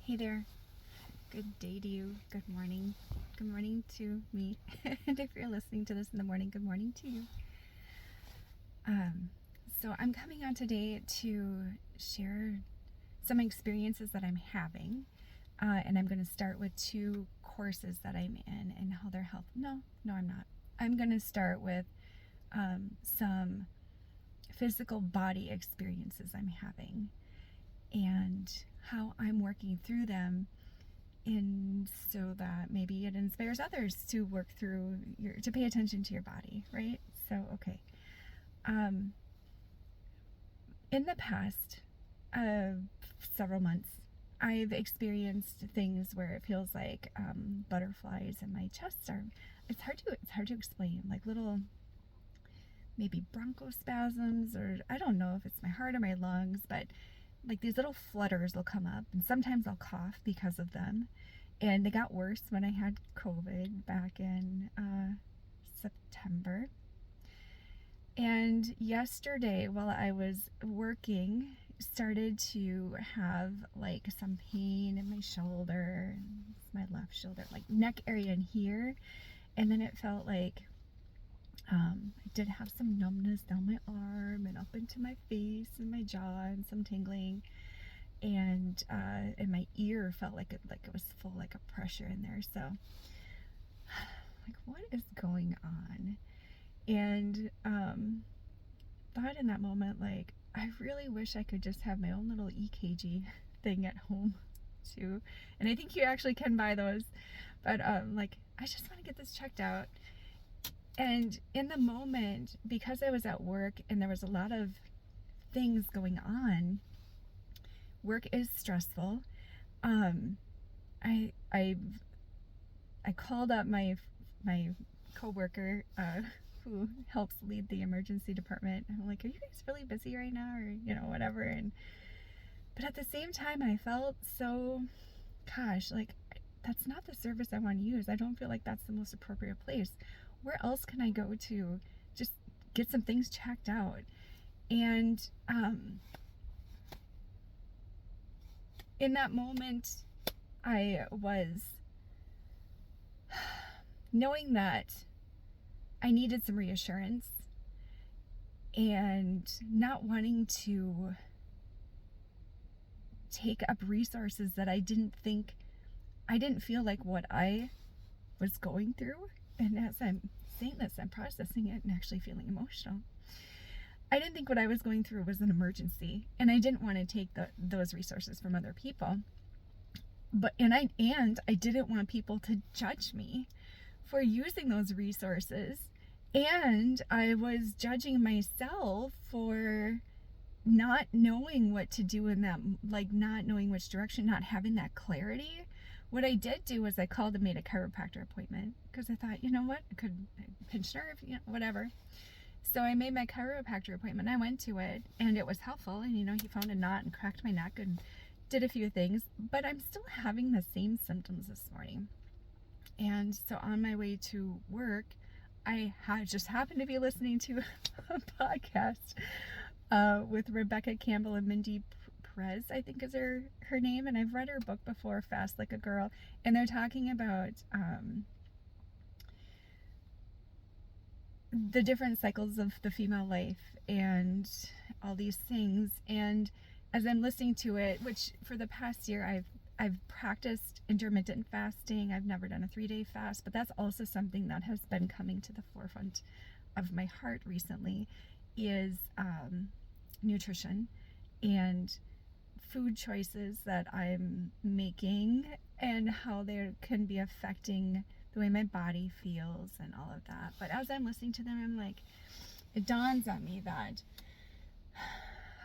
Hey there. Good day to you. Good morning. Good morning to me. And if you're listening to this in the morning, good morning to you. So I'm coming on today to share some experiences that I'm having. And I'm going to start with 2 courses that I'm in and how they're helpful. No, I'm not. I'm going to start with some physical body experiences I'm having and how I'm working through them, and so that maybe it inspires others to work through to pay attention to your body, right? So, okay. In the past several months, I've experienced things where it feels like butterflies in my chest are. It's hard to explain, like little maybe bronchospasms, or I don't know if it's my heart or my lungs, but like these little flutters will come up, and sometimes I'll cough because of them. And they got worse when I had COVID back in September. And yesterday, while I was working, started to have like some pain in my shoulder, my left shoulder, like neck area in here. And then it felt like I did have some numbness down my arm and up into my face and my jaw, and some tingling, and my ear felt like it was full, like a pressure in there. So, like, what is going on? And thought in that moment, like, I really wish I could just have my own little EKG thing at home too. And I think you actually can buy those, but like, I just want to get this checked out. And in the moment, because I was at work and there was a lot of things going on, work is stressful. I called up my coworker who helps lead the emergency department. I'm like, "Are you guys really busy right now, or whatever?" But at the same time, I felt so, gosh, like, that's not the service I want to use. I don't feel like that's the most appropriate place. Where else can I go to just get some things checked out? And in that moment, I was knowing that I needed some reassurance and not wanting to take up resources that I didn't feel like what I was going through. And as I'm saying this, I'm processing it and actually feeling emotional. I didn't think what I was going through was an emergency, and I didn't want to take those resources from other people. And I didn't want people to judge me for using those resources. And I was judging myself for not knowing what to do in that, like not knowing which direction, not having that clarity. What I did do was I called and made a chiropractor appointment, because I thought, you know what, I could pinch nerve, whatever. So I made my chiropractor appointment. I went to it, and it was helpful. And he found a knot and cracked my neck and did a few things, but I'm still having the same symptoms this morning. And so on my way to work, I just happened to be listening to a podcast with Rebecca Campbell and Mindy Perez, I think is her name. And I've read her book before, Fast Like a Girl. And they're talking about the different cycles of the female life and all these things. And as I'm listening to it, which for the past year I've practiced intermittent fasting. I've never done a 3-day fast, but that's also something that has been coming to the forefront of my heart recently, is nutrition and food choices that I'm making, and how they can be affecting the way my body feels and all of that. But as I'm listening to them, I'm like, it dawns on me that,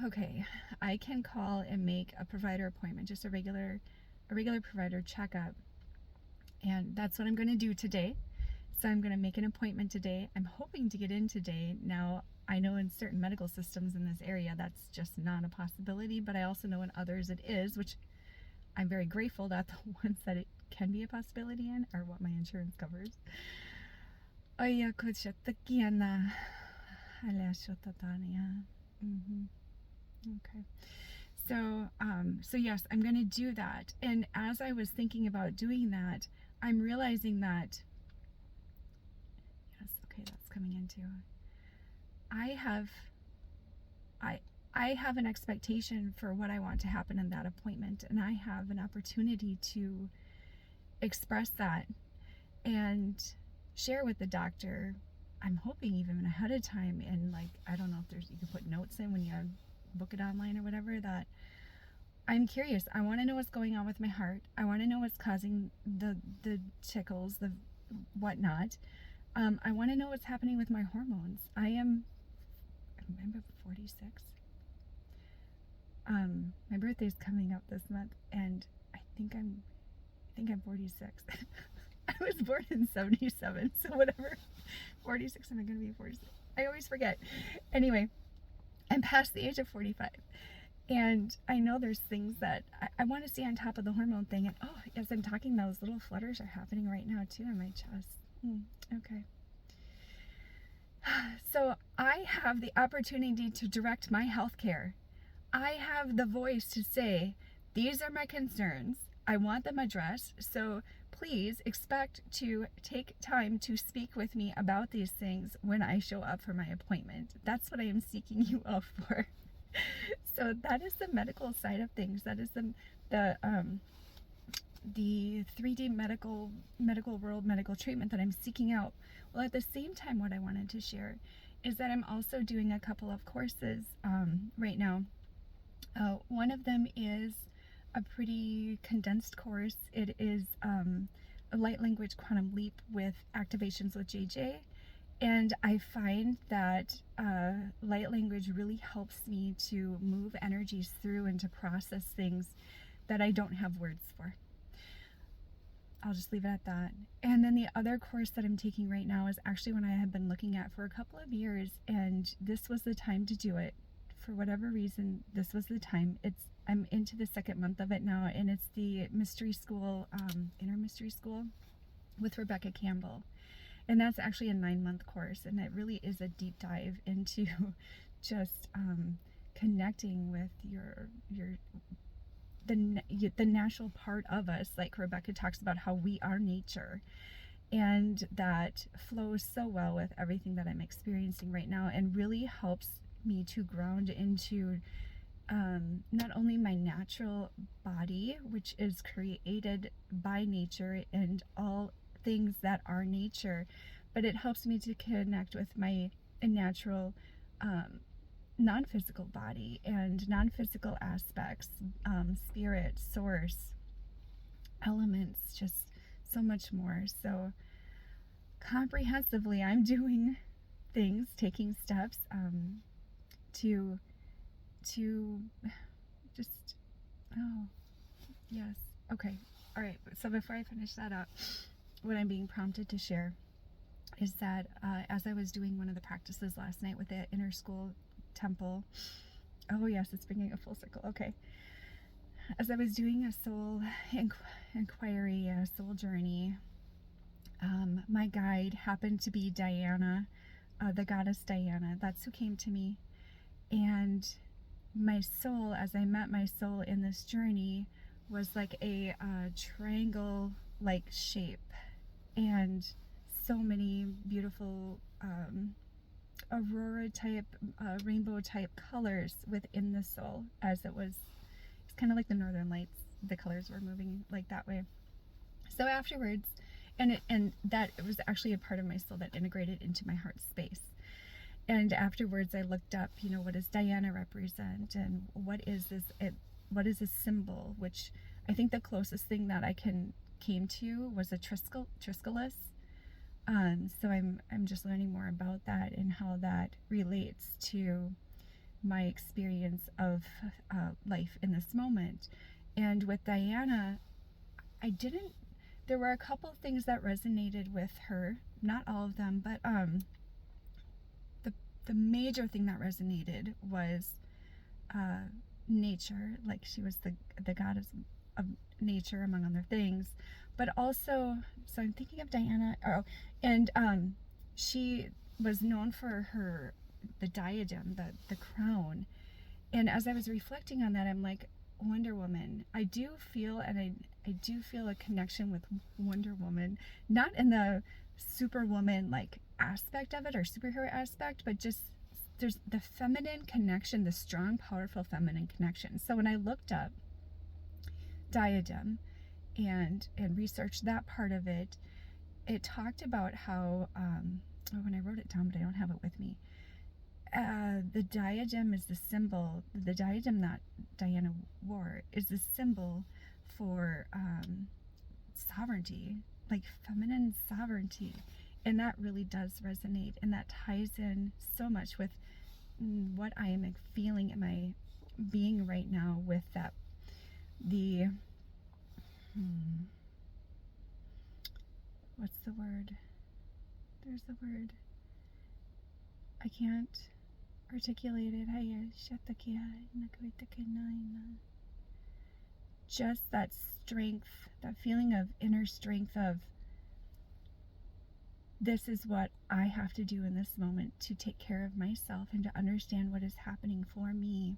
okay, I can call and make a provider appointment, just a regular provider checkup. And that's what I'm going to do today. So I'm going to make an appointment today. I'm hoping to get in today. Now, I know in certain medical systems in this area, that's just not a possibility, but I also know in others it is, which I'm very grateful that the ones that it can be a possibility in are what my insurance covers. Okay. So yes, I'm going to do that. And as I was thinking about doing that, I'm realizing that, yes, okay, that's coming into, I have, I, I have an expectation for what I want to happen in that appointment, and I have an opportunity to express that and share with the doctor. I'm hoping even ahead of time, and like, I don't know if you can put notes in when you book it online or whatever, that I'm curious. I want to know what's going on with my heart. I want to know what's causing the tickles, the whatnot. I want to know what's happening with my hormones. I'm 46. My birthday's coming up this month, and I think I'm 46. I was born in 77, so whatever. 46, am I going to be 46? I always forget. Anyway, I'm past the age of 45. And I know there's things that I want to stay on top of the hormone thing. And oh, as I'm talking, those little flutters are happening right now too in my chest. Okay. So I have the opportunity to direct my health care. I have the voice to say, these are my concerns. I want them addressed. So please expect to take time to speak with me about these things when I show up for my appointment. That's what I am seeking you out for. So that is the medical side of things. That is the 3D medical world medical treatment that I'm seeking out. Well, at the same time, what I wanted to share is that I'm also doing a couple of courses right now. One of them is a pretty condensed course. It is a light language quantum leap with activations with JJ. And I find that light language really helps me to move energies through and to process things that I don't have words for. I'll just leave it at that. And then the other course that I'm taking right now is actually one I have been looking at for a couple of years, and this was the time to do it. For whatever reason, this was the time. I'm into the second month of it now, and it's the Mystery School, Inner Mystery School with Rebecca Campbell. And that's actually a 9-month course, and it really is a deep dive into just connecting with the natural part of us, like Rebecca talks about how we are nature, and that flows so well with everything that I'm experiencing right now, and really helps me to ground into not only my natural body, which is created by nature and all things that are nature, but it helps me to connect with my natural non-physical body and non-physical aspects, spirit, source, elements, just so much more. So comprehensively, I'm doing things, taking steps to just, oh yes, okay, all right. So before I finish that up, what I'm being prompted to share is that as I was doing one of the practices last night with the inner school temple, oh yes, it's bringing a full circle, okay. As I was doing a soul inquiry, a soul journey, my guide happened to be Diana, the goddess Diana. That's who came to me. And my soul, as I met my soul in this journey, was like a triangle-like shape, and so many beautiful aurora type, rainbow type colors within the soul, as it's kind of like the northern lights, the colors were moving like that way. So afterwards, and that it was actually a part of my soul that integrated into my heart space. And afterwards I looked up, what does Diana represent, and what is this symbol, which I think the closest thing that I came to was a triskelus. So I'm just learning more about that and how that relates to my experience of life in this moment. And with Diana, there were a couple of things that resonated with her, not all of them, but the major thing that resonated was nature, like she was the goddess of nature, among other things. But also, so I'm thinking of Diana, and she was known for the diadem, the crown, And as I was reflecting on that, I'm like, Wonder Woman. I do feel, and I do feel a connection with Wonder Woman, not in the superwoman like aspect of it or superhero aspect, but just there's the feminine connection, the strong, powerful feminine connection. So when I looked up diadem and researched that part of it, it talked about how, when I wrote it down, but I don't have it with me, the diadem is the symbol, the diadem that Diana wore is the symbol for sovereignty, like feminine sovereignty. And that really does resonate, and that ties in so much with what I am feeling in my being right now with that, what's the word? There's the word. I can't articulate it. Just that strength, that feeling of inner strength of, this is what I have to do in this moment to take care of myself and to understand what is happening for me,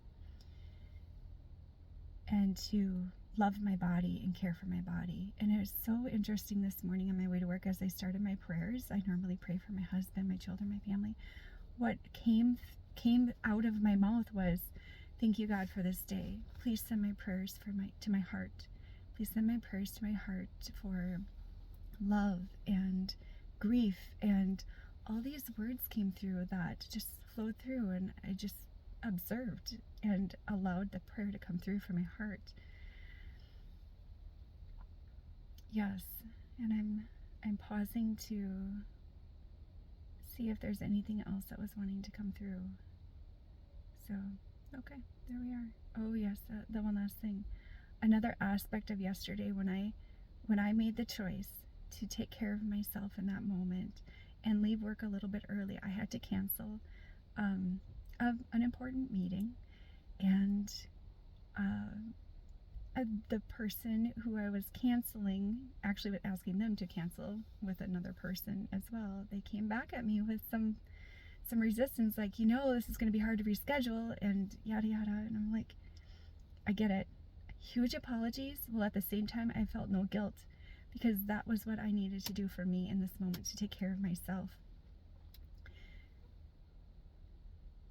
and to love my body and care for my body. And it was so interesting this morning on my way to work as I started my prayers. I normally pray for my husband, my children, my family. What came out of my mouth was, thank you, God, for this day. Please send my prayers to my heart. Please send my prayers to my heart for love and grief. And all these words came through that just flowed through, and I just observed and allowed the prayer to come through from my heart. Yes, and I'm pausing to see if there's anything else that was wanting to come through. So, okay, there we are. Oh yes, the one last thing. Another aspect of yesterday, when I made the choice to take care of myself in that moment and leave work a little bit early, I had to cancel an important meeting, and the person who I was canceling, actually asking them to cancel with another person as well, they came back at me with some resistance, like, this is going to be hard to reschedule and yada yada. And I'm like, I get it. Huge apologies. Well, at the same time, I felt no guilt, because that was what I needed to do for me in this moment, to take care of myself,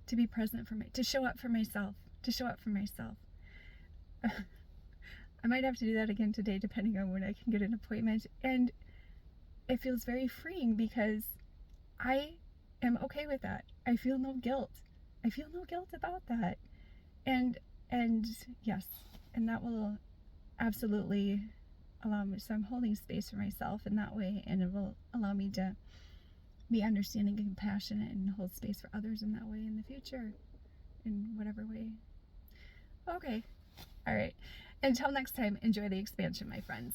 to be present for to show up for myself. I might have to do that again today, depending on when I can get an appointment. And it feels very freeing, because I am okay with that. I feel no guilt. About that. And yes, and that will absolutely allow me, so I'm holding space for myself in that way, and it will allow me to be understanding and compassionate and hold space for others in that way in the future, in whatever way. Okay. All right. Until next time, enjoy the expansion, my friends.